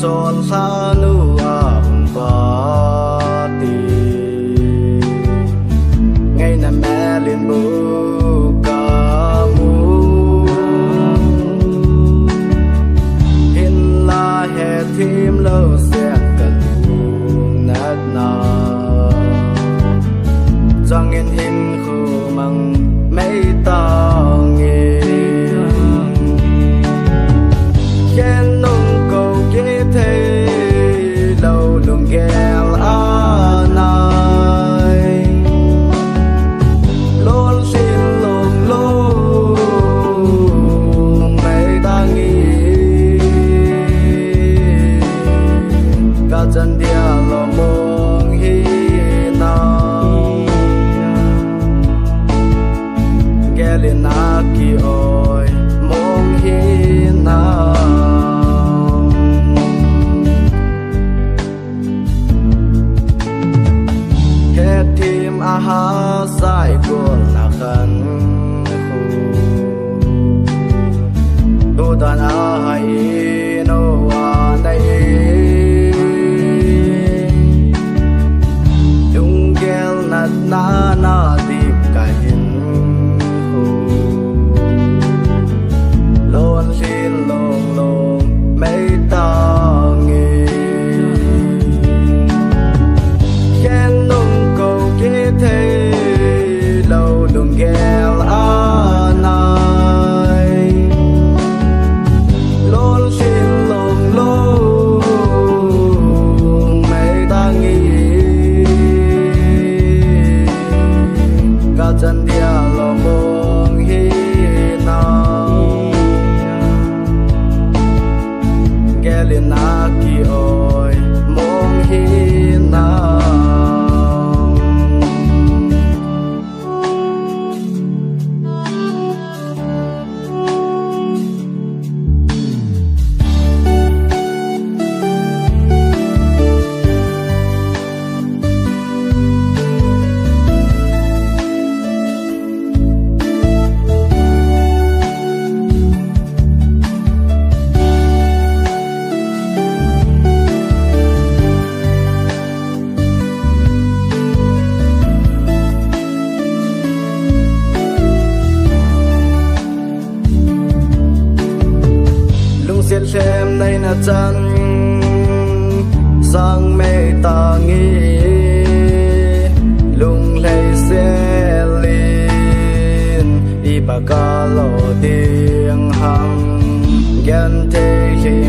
tròn xa nu có tì ngày nằm mẹ liền bố cả mu hin la hè thêm lâu sẽ cần nát nà cho nghiên hình khu măng mấy ta nghe khen nông cầu kế thế lâu lùng ghel này luôn xin lùng luôn mấy ta nghĩ cả chân địa lo mong hi nào ghé lên na kia ôi mong hi nào hết thêm a ha sai của là khăn khu tu đàn a hay no a đây dung gel nát na na tìm cả hình khu luôn xin luôn luôn mấy ta nghe khen nông cầu kế thế lâu đừng ghel này luôn xin luôn luôn mấy ta nghĩ cả chân địa lo mong hi nào ghé lên na kia ôi mong hi nào xem đây là chân sang mê ta nghĩ lung lay xe lên y bà ca lộ tiếng hằng ghen thế khi